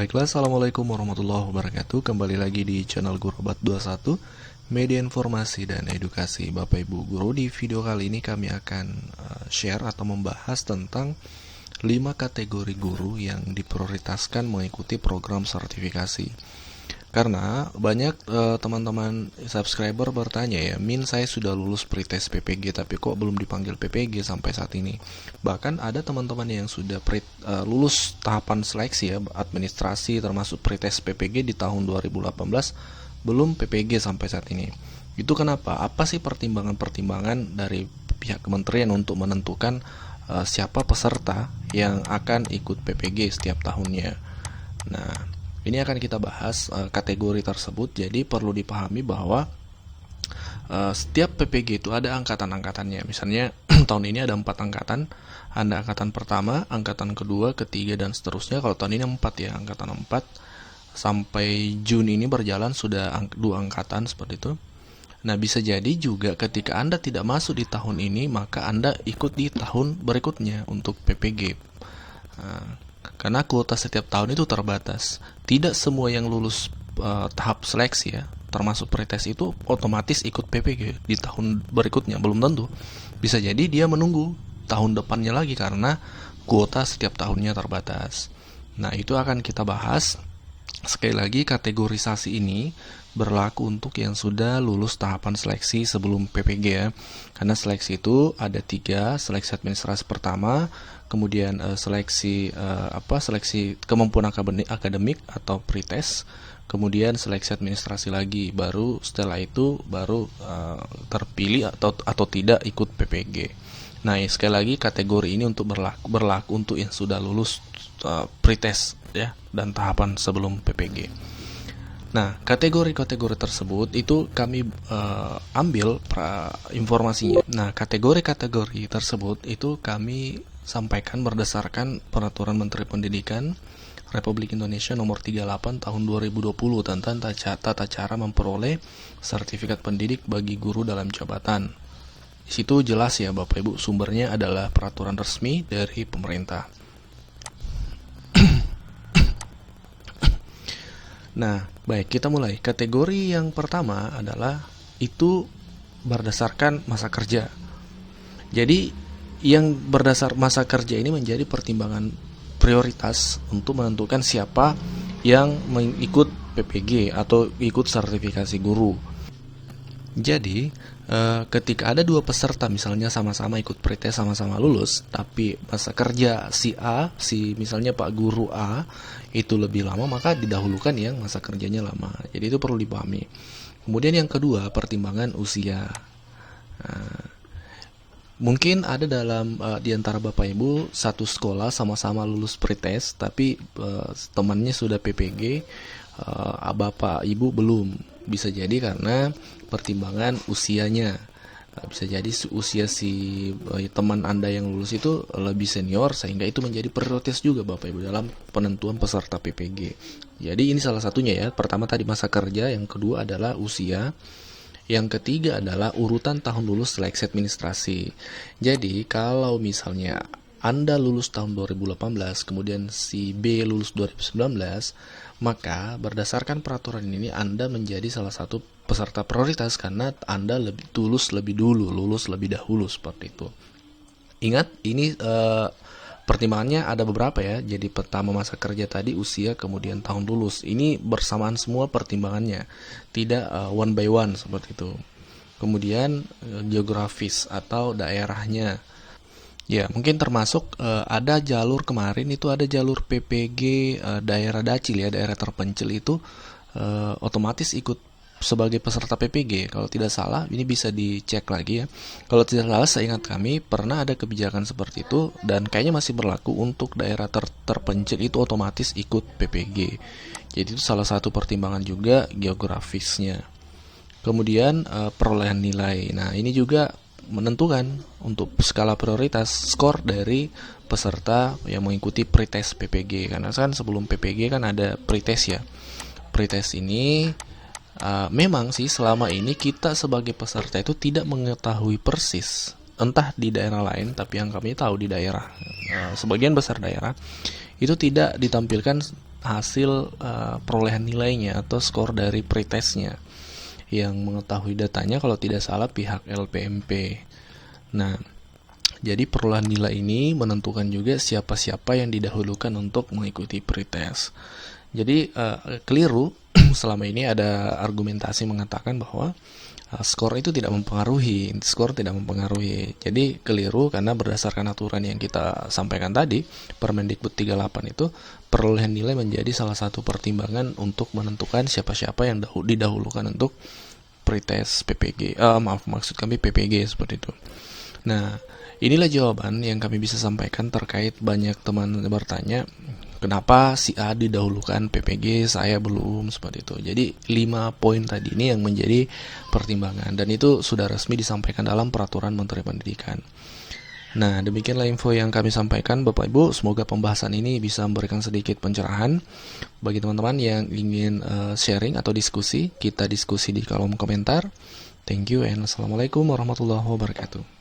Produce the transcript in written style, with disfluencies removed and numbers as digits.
Baiklah, Assalamualaikum warahmatullahi wabarakatuh. Kembali lagi di channel Guru Obat 21, media informasi dan edukasi. Bapak Ibu Guru, di video kali ini kami akan share atau membahas tentang 5 kategori guru yang diprioritaskan mengikuti program sertifikasi. Karena banyak teman-teman subscriber bertanya ya, Min, saya sudah lulus pretest PPG tapi kok belum dipanggil PPG sampai saat ini. Bahkan ada teman-teman yang sudah lulus tahapan seleksi ya, administrasi termasuk pretest PPG di tahun 2018 belum PPG sampai saat ini. Itu kenapa? Apa sih pertimbangan-pertimbangan dari pihak kementerian untuk menentukan siapa peserta yang akan ikut PPG setiap tahunnya? Nah, ini akan kita bahas kategori tersebut. Jadi perlu dipahami bahwa setiap PPG itu ada angkatan-angkatannya. Misalnya tahun ini ada 4 angkatan. Ada angkatan pertama, angkatan kedua, ketiga, dan seterusnya. Kalau tahun ini 4 ya, angkatan 4. Sampai Juni ini berjalan sudah 2 angkatan seperti itu. Nah, bisa jadi juga ketika Anda tidak masuk di tahun ini, maka Anda ikut di tahun berikutnya untuk PPG. Karena kuota setiap tahun itu terbatas. Tidak semua yang lulus tahap seleksi ya, termasuk pretest itu otomatis ikut PPG di tahun berikutnya, belum tentu. Bisa jadi dia menunggu tahun depannya lagi karena kuota setiap tahunnya terbatas. Nah, itu akan kita bahas. Sekali lagi, kategorisasi ini berlaku untuk yang sudah lulus tahapan seleksi sebelum PPG ya. Karena seleksi itu ada 3, seleksi administrasi pertama, kemudian seleksi kemampuan akademik atau pretest, kemudian seleksi administrasi lagi, baru setelah itu baru terpilih atau tidak ikut PPG. Nah, sekali lagi kategori ini untuk berlaku untuk yang sudah lulus pretest ya dan tahapan sebelum PPG. Nah, kategori-kategori tersebut itu kami ambil informasinya. Nah, kategori-kategori tersebut itu kami sampaikan berdasarkan Peraturan Menteri Pendidikan Republik Indonesia Nomor 38 Tahun 2020 tentang tata cara memperoleh sertifikat pendidik bagi guru dalam jabatan. Di situ jelas ya Bapak Ibu, sumbernya adalah peraturan resmi dari pemerintah. Nah, baik, kita mulai. Kategori yang pertama adalah itu berdasarkan masa kerja. Jadi, yang berdasar masa kerja ini menjadi pertimbangan prioritas untuk menentukan siapa yang mengikut PPG atau ikut sertifikasi guru. Jadi, ketika ada 2 peserta misalnya sama-sama ikut pretest, sama-sama lulus, tapi masa kerja si misalnya Pak Guru A itu lebih lama, maka didahulukan yang masa kerjanya lama. Jadi itu perlu dipahami. Kemudian yang kedua, pertimbangan usia. Mungkin ada dalam di antara Bapak Ibu satu sekolah sama-sama lulus pretest, tapi temannya sudah PPG, Bapak Ibu belum. Bisa jadi karena pertimbangan usianya. Bisa jadi usia si teman Anda yang lulus itu lebih senior, sehingga itu menjadi prioritas juga Bapak Ibu dalam penentuan peserta PPG. Jadi ini salah satunya ya. Pertama tadi masa kerja, yang kedua adalah usia, yang ketiga adalah urutan tahun lulus seleksi administrasi. Jadi kalau misalnya Anda lulus tahun 2018, kemudian si B lulus 2019, maka berdasarkan peraturan ini Anda menjadi salah satu peserta prioritas karena Anda lulus lebih dahulu seperti itu. Ingat, ini pertimbangannya ada beberapa ya. Jadi pertama masa kerja tadi, usia, kemudian tahun lulus. Ini bersamaan semua pertimbangannya, tidak one by one seperti itu. Kemudian geografis atau daerahnya. Ya, mungkin termasuk ada jalur kemarin itu ada jalur PPG daerah dacil ya, daerah terpencil itu otomatis ikut sebagai peserta PPG. Kalau tidak salah, ini bisa dicek lagi ya. Kalau tidak salah, seingat kami pernah ada kebijakan seperti itu dan kayaknya masih berlaku untuk daerah terpencil itu otomatis ikut PPG. Jadi itu salah satu pertimbangan juga geografisnya. Kemudian perolehan nilai. Nah, ini juga menentukan untuk skala prioritas skor dari peserta yang mengikuti pretest PPG. Karena kan sebelum PPG kan ada pretest ya. Pretest ini memang sih selama ini kita sebagai peserta itu tidak mengetahui persis, entah di daerah lain, tapi yang kami tahu di daerah sebagian besar daerah itu tidak ditampilkan hasil perolehan nilainya atau skor dari pretestnya. Yang mengetahui datanya kalau tidak salah pihak LPMP. Nah, jadi perolehan nilai ini menentukan juga siapa-siapa yang didahulukan untuk mengikuti pretest. Jadi keliru selama ini ada argumentasi mengatakan bahwa skor itu tidak mempengaruhi, Jadi keliru karena berdasarkan aturan yang kita sampaikan tadi, Permendikbud 38 itu perolehan nilai menjadi salah satu pertimbangan untuk menentukan siapa-siapa yang didahulukan untuk pretest PPG. Maksud kami PPG seperti itu. Nah, inilah jawaban yang kami bisa sampaikan terkait banyak teman bertanya, kenapa si A didahulukan PPG, saya belum, seperti itu. Jadi 5 poin tadi ini yang menjadi pertimbangan, dan itu sudah resmi disampaikan dalam Peraturan Menteri Pendidikan. Nah, demikianlah info yang kami sampaikan Bapak Ibu. Semoga pembahasan ini bisa memberikan sedikit pencerahan bagi teman-teman yang ingin sharing atau diskusi. Kita diskusi di kolom komentar. Thank you and assalamualaikum warahmatullahi wabarakatuh.